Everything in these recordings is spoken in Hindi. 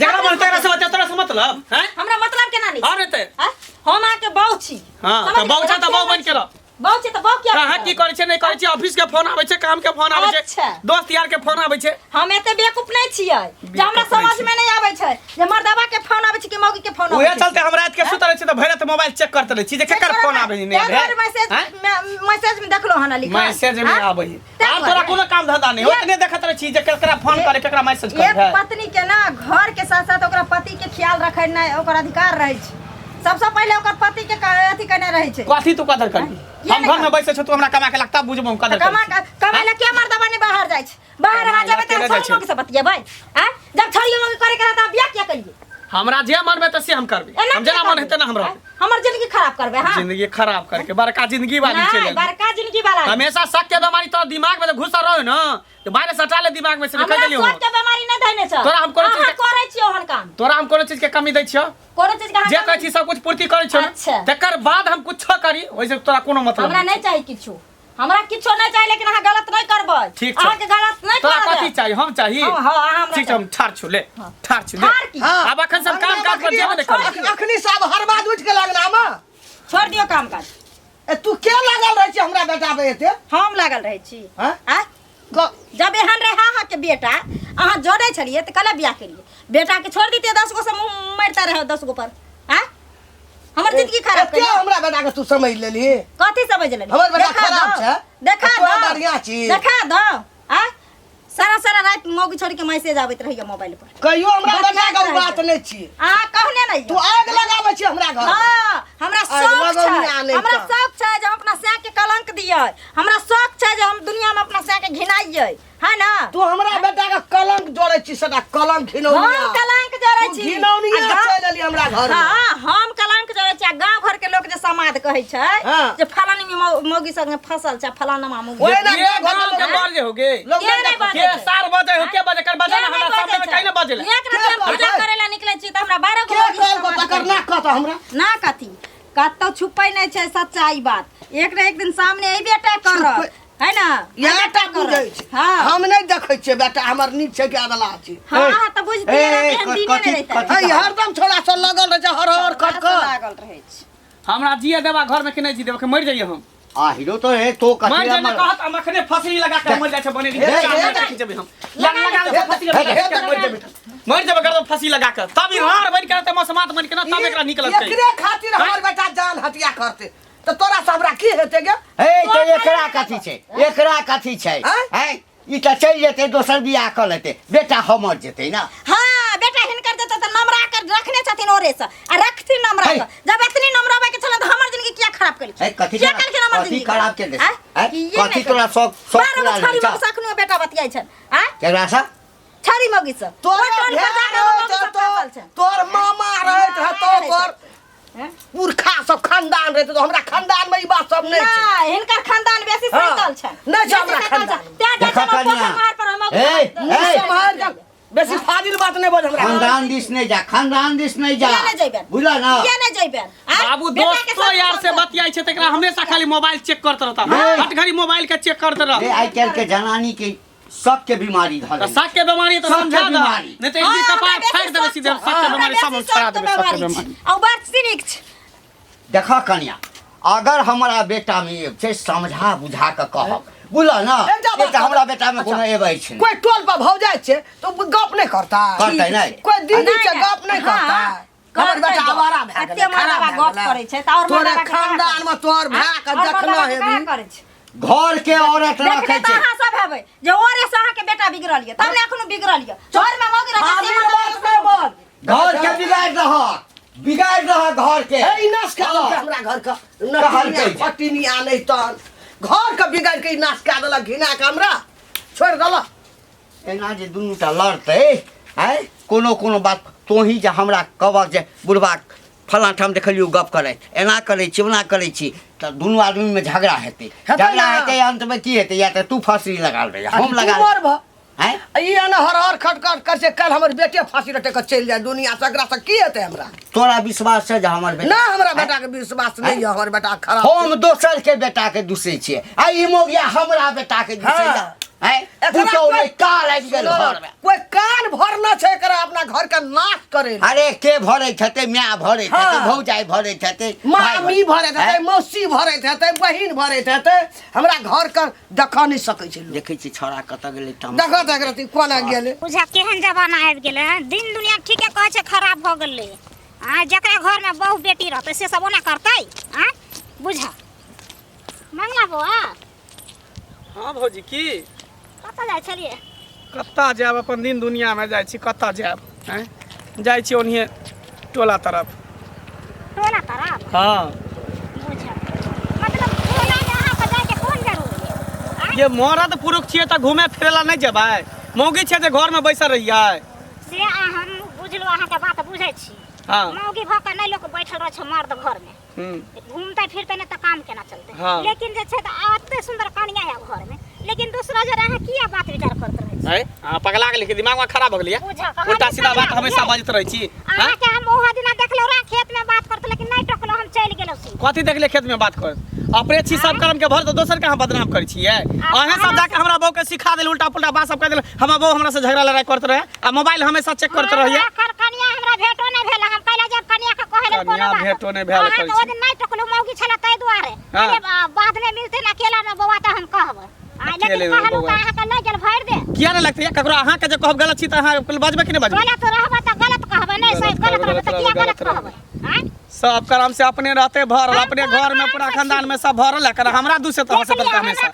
जकरा मन तेरा से बच्चा तोरा से मतलब हैं हमरा मतलब केना नहीं हां रहते हम आके बहु छी हां त बहु छ त बहु बन के रह बहु छी त बहु क्या कहां की करै छै नहीं करै छै ऑफिस के फोन आबै छै काम के फोन आबै छै अच्छा। दोस्त यार के फोन आबै छै हम एते बेवकूफ नहीं छियै जे हमरा समझ में नहीं आबै छै जे मर्दवा के फोन आबै छै कि मौगी के फोन आबै छै ओहे चलते हम रात के सुतल छै त भैरत मोबाइल चेक करते रह छी जे केकर फोन आबै नहीं रे मैसेज में देखलो हना लिखा मैसेज में आबै आ तोरा कोनो काम धंधा नहीं ओतने देखत रह छी जे केकरा फोन करे केकरा मैसेज करे एक पत्नी के ना घर के साथ साथ ओकरा पति के ख्याल रखना ओकर अधिकार रहे छै सबसे पहले ओकर पति के अथी करने रहे छै कथी तू कदर करी हम घर में बैसे छ तू हमरा कमा के लगता बुझबो कदर कमा ले के मर्दवा ने बाहर जाय छै बाहर आ जाबे त छोड़ के से बतियेबै हैं जब छड़ियो लोग करे के त बियाह क्या करिए हमरा जे मन में त से हम करबे हम जेना मन हेते ना हमरा हमर जिंदगी खराब करबे हां जिंदगी खराब करके बड़का जिंदगी वाली चले बड़का जिंदगी वाला हमेशा शक के बीमारी तो दिमाग में घुसा रहो ना तो बाहर से हटा ले दिमाग में से निकल देलियो शक के बीमारी नहीं धने छ तोरा हम कोनो चीज करे छियो हन काम तोरा हम कोनो चीज के कमी दै छियो कोनो चीज के जे कहै छी सब कुछ पूर्ति करै छियो अच्छा। तकर बाद हम कुछ करी ओइसे तोरा कोनो मतलब हमरा नहीं चाहिए किछो हमरा किछो नहीं चाहिए लेकिन अहाँ गलत नहीं करबै ठीक छै अहाँ के गलत नहीं तोरा करबै कथि चाहिए हम चाहिए हां हमरा ठीक छै हम ठार छु ले ठार छु ले ठार की? अब अखन सब काम काज पर जेबे नहीं कर अखनी सब हर बात उठ के लागना मा छोड़ दियो काम काज ए तू के लागल रह छी हमरा बेटा पे एते हम लागल रहै छी हां आ जब एहन रहे अहाँ के बेटा अहाँ जोड़े छलिए त कला बियाह करिए बेटा के छोड़ दीते 10 गो से मुंह मारता रहे 10 गो पर हैं हमर जिंदगी खराब क्या कर हमरा बेटा के तू समझ लेली कथि समझ लेली हमर बेटा खराब छै देखा तोरा दो बढ़िया छी देखा दो आ सारा रात मौगी छोड़ के मैसेज आबैत रहिए मोबाइल पर कहियो हमरा बेटा के बात नहीं छी आ कहने नहीं तू आग लगाबै छी हमरा घर हां हमरा शौक छै हमरा शौक छै जे हम अपना साँ के कलंक दियै हमरा शौक छै जे हम दुनिया में अपना साँ के घिनाइयै है ना तू हमरा बेटा के कलंक जोड़ै छी सदा कलंक घिनौनिया हम कलंक जोड़ै छी घिनौनिया चल एली हमरा घर में हां हम कलंक जोड़ै छी गांव घर के लोग जे समाद कहै छै जे फलानी में मौगी संगे फसल छै फलाना में मौगी ओए ना गांव के बार जे होगे के 4 बजे हो के बजे कर बजे ना हमरा सामने में कहीं बजे एक रात हम पूजा करे ला निकलै छी त हमरा 12 के कल को पकड़ना कहता हमरा ना कथी कत्तो छुपै नहीं छै सच्चाई बात एक न एक दिन सामने आई बेटा कर है ना यहाँ तक बुझै छै हां हम नहीं देखै छियै बेटा हमर नीक छै के अदला छै हां त बुझती रे एहन दिन नहीं रहता है हरदम छोड़ा स लगल रह हर हर खट लागल रहै छै हमरा जिए देबा घर में के नहीं जी देबा के मर जाइए हम आ हीरो तो है तो मर कथि जाने कहत हम अखने फसली लगा के मर जाय छै बने खींचबे हम लगा के फसली लगा के मर जाबे कर फसली लगा के तब ई हार बन के त मसमात बन के ना तब एकरा निकलत छै एकरे खातिर हमर बेटा जान हटिया करते तो तोरा से हमरा की हेते गे हे तो एकरा कथि छै है ई त चल जेते दोसर बियाह क लेते बेटा हमर जेते ना हां बेटा हिनकर जते त नमरा कर रखने छथिन ओरे से आ रखथिन नमरा के जब इतनी नमराबे के छलन त हमर जिंदगी क्या खराब करी है कथि क्या करी नमर जिंदगी खराब के दे है कथि तोरा शौक पूरा छारी मौगी सखनो बेटा बतियाई छन हैं केकरा सा छारी मौगी से तोर मामा रहत है तो कर पुरखा सब खानदान रहते तो हमरा खानदान में ई बात सब नहीं छै ना हिनकर खानदान बेसी सैतल छन नहीं छै हमरा खानदान देखा कनिया संभाल जा बेसी फाजिल बात नहीं बोल हमरा खानदान दिस नहीं जा खानदान दिस नहीं जा बुझला ना के नहीं जइबे बाबू दोस्तों यार से बतियाई छै तकरा हमेशा खाली मोबाइल चेक करत रहता हट घड़ी मोबाइल के चेक करत रह आई कैल के जनानी के शक के बीमारी धर शक के बीमारी तो समझा दो नहीं तो एक कपार फाड़ देबे सीधे शक के बीमारी सब छोड़ा देबे शक के बीमारी और बात सिनिक देखा कन्या अगर हमारा बेटा में छै समझा बुझा के कहब बुझला ना एक हमरा बेटा में कोनो एबै छै कोई टोल पर भौ जाय छै तो गप नहीं करता करतै नहीं कोई दीदी से गप नहीं करता हमर बेटा आवारा भए गेल मरवा गप करे छै त और तोरे खानदान में तोर भाय के देखना हेबी करे छै घर के औरत रखे छै अहाँ सब हेबै जे ओरे से अहाँ के बेटा बिगड़ल ये तब ने एखनो बिगड़ल ये घर में मौगी आदमी बात नहीं बोल घर के बिगाड़ रहा घर के ए नाश का हमरा घर का नहर पट्टी नहीं आने तन घर का बिगाड़ के नाश का देला घिना के हमरा छोड़ देला एना जे दुनूटा लड़ते है कोनो बात तो ही जे हमरा कहब जे बुढ़बा फला ठाम देखलियो गप करे एना करे छी ओना करे छी त दुनू आदमी में झगड़ा हेते अंत में की हेते या त तू फांसी लगा दे हम लगा हैं ई ना हर खटखट कर से कल हमर बेटे फांसी लटे के चल जाए दुनिया से एकरा से की हेते हमरा तोरा विश्वास है जे हमर बेटा ना हमरा बेटा के विश्वास नहीं है हमर बेटा खराब हम दोसर के बेटा के दुसे छिए आ ई मोगिया हमरा बेटा के दुसे हैं पूछो नहीं का लागि गेल घर में कोई कान भरना छै एकरा अपना घर का नाश करे अरे के भरे छते म्या भरे छते हाँ। भौजाई भरे छते मामी भरे थे मौसी भरे थे बहिन भरे थे हमरा घर का देखा नहीं सकै छै देखै छी छोरा कत गेलै तम देखा देख रती कोना गेलै बुझा केहन जमाना आबि गेलै हैं? दिन दुनिया ठीके कहै छै खराब भऽ गेलै आ जकरा घर में बहु बेटी रहतै से सब ओना करतै आ बुझा मंगला बौआ हाँ भौजी की कतऽ जाइ छलियै कत्ता जायब अपन दिन दुनिया में जाइ छी कत्ता जायब हैं जाइ छी ओनहिए टोला तरफ टोला तरफ हाँ बुझा मतलब टोला में अहाँ के जाके कोन जरूरी है ये मरद पुरुष छियै तऽ घूमे फिरे ला नहीं जेबै मौगी छै जे घर में बैसल रहियै से हम बुझलहुँ अहाँके बात बुझै छी हाँ मौगी भऽ कऽ नहि लोक बैठल रहै छै मर्द घर में घूमते फिरते नहीं तो काम केना चलते हाँ। लेकिन जे छै एते सुंदर कनिया है घर में लेकिन दूसरा जे रहे किया बात विचार करते रहे छी हाँ पगला गेली दिमाग में खराब हो गेलियै बुझा उल्टा सीधा बात हमेशा बाजत रहै छी हाँ? अहाँके हम ओहो दिना देखलहुँ रहा खेत में बात करते लेकिन नहीं टोकलहुँ हम चलि गेलहुँ सी कथी देखले खेत में बात कर अपने छी सब कर्म के भर तो दोसर के हम बदनाम करै छियै अहे सब जाके हमरा बहू के सिखा देल उल्टा पुल्टा बात सब कह देल हमर बहू हमरा से झगड़ा लड़ाई करत रहे आ मोबाइल हमेशा चेक करत रहिए कनिया हमरा भेटो नहीं भेल हम कहला जब कनिया के कहले कनिया भेटो नहीं भेल करै ओ छी दिन नहीं टोकलहुँ मौगी छला तै दुआरे हाँ। अरे बाद में मिलते ना अकेला में बौआ त हम कहब अकेले लेकिन में कहलहुँ बौआ। अहाँ के नहीं गेल भरि दे किया नहीं लगतै ककरो अहाँ के जे कहब गलत छी त अहाँ बजबै कि नहीं बजबै गलत रहबे त गलत कहबे नहीं सही गलत रहबे त किया गलत कहबे हैं सब कर्म से अपने रहते भरल अपने घर में पूरा खानदान में सब भरल है कर हमरा दूसरे तरह से करता हमेशा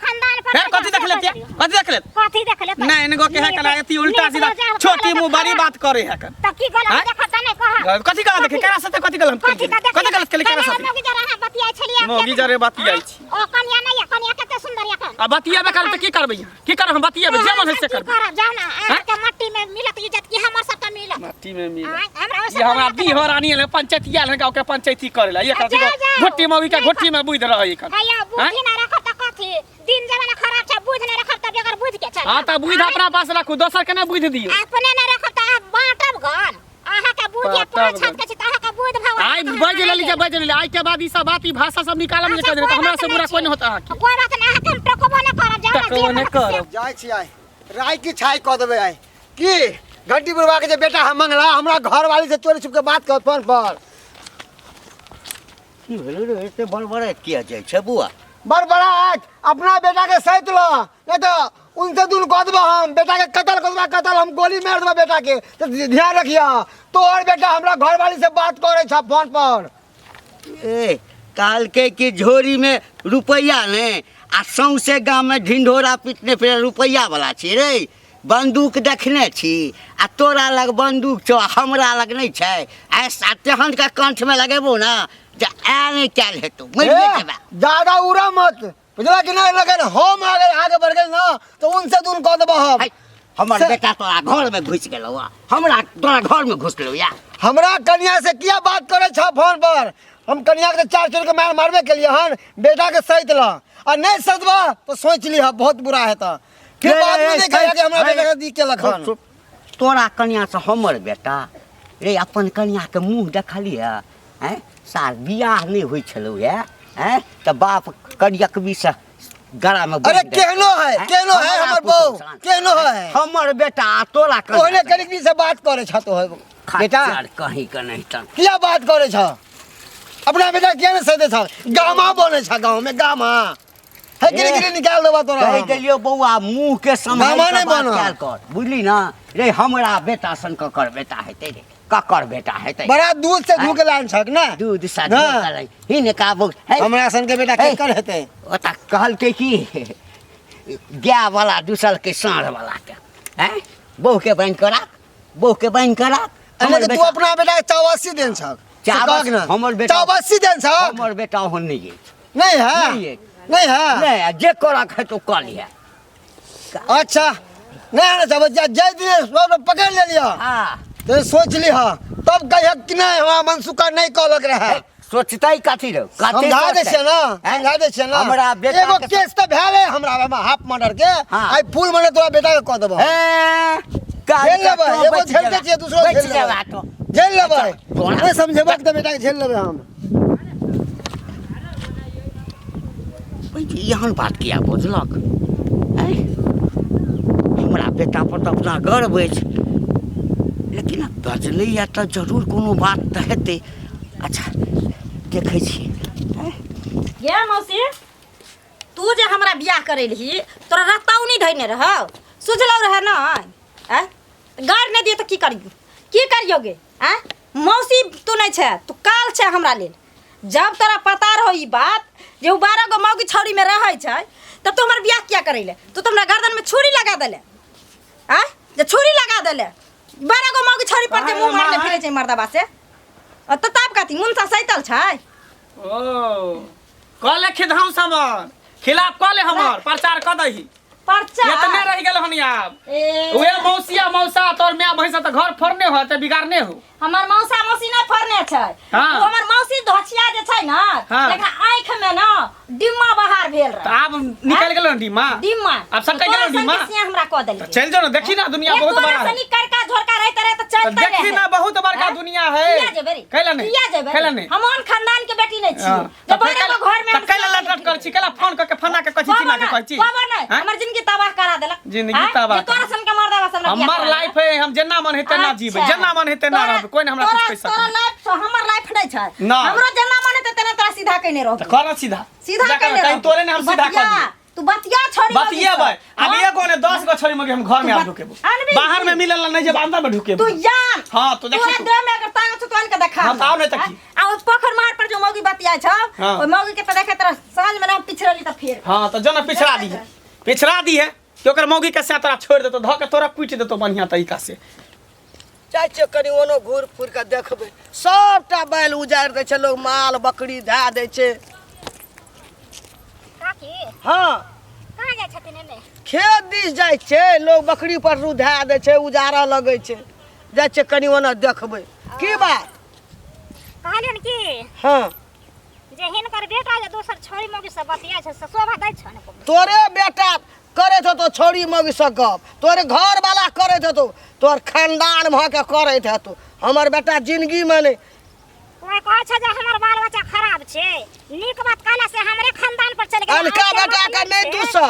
फिर कथी देख लेती कथी देख लेत कथी देख ले नहीं इनको के है कला एती उल्टा सीधा छोटी मुंह बड़ी बात करे है कर त की गलत देखता नहीं कहा कथी गलत देखे केरा साथे कथी गलत कथी गलत केली केरा साथे मौगी जरा हां बतियाई छलिए मौगी जरे बतियाई छी ओ कनिया नहीं है कनिया कते सुंदर है आ बतियाबे करब त की करबै की करब हम बतियाबे जे मन है से करब करब जाओ ना अहाँके मट्टी में मिलत इज्जत की हमर सबके मिलत माटी में मिल हमरा ये हमरा दी हो रानी ले पंचायत आयल है गांव के पंचायती करे ला ये कथी घोटी मौगी के घोटी में बुझ रही है हैया बुद्धि ना रखत त कथी दिन जमाना खराब छै बुझ नहीं रखत त बेगर बुझ के चल हां त बुझ अपना पास रखू दोसर के नहीं बुझ दियो अपने नहीं रखत त बांटब घर अहाँके बुझे पाँच छत के छी त अहाँके बुझ भगवान आई बज लेली जे बज लेली आई के बाद ई सब बात ई भाषा सब निकालम जे कर दे हमरा से बुरा कोई नहीं होता है कोई बात नहीं अहाँके हम टोकबो नहीं करब जाओ टोकबो नहीं करब। जाय छी आय राय की छाई क देबे आय की घंटी बुढ़वा के जे बेटा हम मंगला हमरा घर वाली से चोरी छुप के बात कर फोन पर की भेलै रे एते बड़बड़ाइत किया जाइ छै बुआ बड़ा अपना बेटा के सहित लो नहीं तो उनसे दूर कह देबो हम बेटा के कतल हम गोली मार देबो बेटा के तो ध्यान रखिया तोहर बेटा हमरा घर वाली से बात करे छ फोन पर ए काल के की झोरी में रुपैया ने आ सौंसे गाँव में ढिंढोरा पीटने फिर रुपैया वाला छी रे बंदूक देखने छी आ तोरा लग बंदूक छौ हमरा लग नहीं छै ऐसा तेहन का कंठ में लगेबो ना जे आ नहीं कैल हेतौ मरिए जेबा ज्यादा उड़ा मत बुझला कि नहीं लगे हम आगे बढ़ गए ना तो उनसे दूर कह देबो हम है, हमर बेटा तोरा घर में घुस गेलौ हमरा तोरा घर में घुसलौ या हमरा कन्या से किया बात करे छ फोन पर हम कन्या के 4 चोर के मार मारबे के लिए हन बेटा के सहित ला और नहीं सदबा तो सोच ली बहुत बुरा है तो फिर बाद में नहीं कहिया कि हमरा बेटा के दी के लखन तोरा कन्या से हमर बेटा रे अपन कन्या के मुंह देखली है साल बियाह नहीं होई छलौ है त बाप करियक भी से गला में अरे केहनो है हमर बहू केहनो है हमर बेटा तोरा ओहने कनिक भी से बात करे छ तो बेटा कहीं का नहीं तन किया बात करे छ अपना बेटा किया नहीं सदे छ गामा बने छ गांव में गामा है गिरी निकाल देबा तोरा कह देलियो बौआ मुंह के संभाल गामा के नहीं बात बनो। कैल कर बुझली ना रे हमरा बेटा सन ककर बेटा हेतै रे ककर बेटा हेतै बड़ा दूध से धूके लान छक ना दूध सा ना। करे ही ने काबू हमरा सन के बेटा के कर हेतै ओता कहल के की गाय वाला दूसल के साँढ़ वाला के हैं बहू के बन करा अने तू अपना बेटा के 84 दिन छक हमर बेटा 84 दिन छक हमर बेटा हो नहीं है नहीं है नहीं है नहीं जे करा है तो कर लिया अच्छा नहीं ना सब जय दिन सब पकड़ ले लिया हां तो सोच लिया तब कहिया कि नहीं हमरा मनसुका नहीं कहलक रहे सोचताई काथी रे समझा दे छै ना समझा दे छै ना हमरा बेटा एगो के केस त भेले हमरा हाफ मर्डर के हाँ। आई फुल मने तोरा बेटा के कह देबो झेल लेबै एगो झेलते छियै दूसरो झेल लेबै झेल लेबै नहीं समझेबा के बेटा के झेल लेबै हम यहाँ बात किया बुझलक बेटा पर तऽ अपना गर्व अछि, लेकिन बजलैए तऽ जरूर कोनो बात तऽ हेतै। अच्छा देखै छी। गे मौसी, तू जे हमरा बियाह करैलही तोरा रत्ताउ नहीं धैने रहौ, सुझलौ रहे न? गाड़ नहीं दिए तो की करियो गे? मौसी तू नहीं छे, तू काल छे हमरा लेल। जब तोरा पता रहो ई बात जे 12 गो मौगी छौरी में रहै छै, तब तू हमर बियाह किया करैले? तू तो हमरा गर्दन में छुरी लगा देले, जे छुरी लगा देले 12 गो मौगी छौरी पर जे मुंह मारले फिरे छै मर्दबा से। त ताप काती मुन सा सैतल छै। ओ कहले खिधाऊ समर खिलाफ कहले हमर प्रचार क दही। पर्चा इतने रह गेल हन आब। उहे मौसिया मौसा तोर माय भैंसा त घर फोड़ने हो त बिगाड़ने हो। हमर मौसा मौसी नहीं फरने छै। हाँ। तू हमर मौसी धोछिया जे छै ना, हाँ। एकरा आंख में ना डिम्मा बहार भेल त रहे। आब निकल गेल डिमा। डिम्मा अब सब गेल डिमा। हमरा कह देली। चल जाओ ना, देखी ना दुनिया बहुत बड़ा है। सनी करका झोरका रहते रहे त चलते रहे। देखी ना बहुत बड़का दुनिया है। किया जेबे रे? कैला नहीं किया जेबे? कैला नहीं हम ओन खानदान के बेटी नहीं छी। हाँ। जे बड़े को घर में कैला लटलट कर छी, कैला फोन करके फना के कहछी चिना के कहछी। बाबा नहीं, हमर जिंदगी तबाह करा देलक। जिंदगी तबाह ये तोरा सन के मर्दावा सब हमर लाइफ है, हम जेना मन हेते ना जीवे, जेना मन हेते ना रहब, कोई ना हमरा कुछ कह सके। तोरा लाइफ हमर लाइफ नहीं छै। ना। हमरो जेना मन हेते तेना तोरा सीधा कहने रहो। त कर सीधा सीधा जा कहने कहीं रहो। तोरे ने हम सीधा कर बतिया, दी। तू बतिया छोड़ी। बतिए भाई अब एगो ने 10 गो छोरी मगे हम घर में आ ढुकेबो। अनबी बाहर जी। में मिलल नहीं जे अंदर में ढुकेबो। तू जान। हां तो देखी तोरा तू। देह में अगर ताकत छ तो इनके देखा। हाँ, ताव नहीं तकी। आ उस पोखर मार पर जो मौगी बतिया छ, हाँ। ओ मौगी के त देखे तेरा सांझ में ना पिछड़ली त फिर। हां तो जना पिछड़ा दी है, पिछड़ा दी है कि ओकर मौगी के साथ तोरा छोड़ देतो, ध के तोरा पीट देतो बढ़िया तरीका से। चाहे छियै कनि ओनो घूर फूर के देखबै, सबटा बैल उजाड़ि दै छै लोग, माल बकरी धए दै छै। काकी हाँ कहाँ जाइ छथिन एने? खेत दिस जाइ छै लोग, बकरी पर रू धए दै छै, उजारा लगै छै, जाइ छै कनि ओना देखबै। की बात? कहलियन कि हाँ जे हिनकर बेटा जे दोसर छोरी मौगी से बतिया छै से शोभा दै छन। तोरे बेटा करैत हेतौ छोरी मौगी से गप, तोरे घर वाला करैत हेतौ, तोर खानदान भऽ के करैत हेतौ। हमर बेटा जिंदगी में नहीं। कोई कहै छै जे हमर बाल बच्चा खराब छै, नीक बात कहला से हमरे खानदान पर चल गेल। अनका बेटा के नहीं दूसऽ,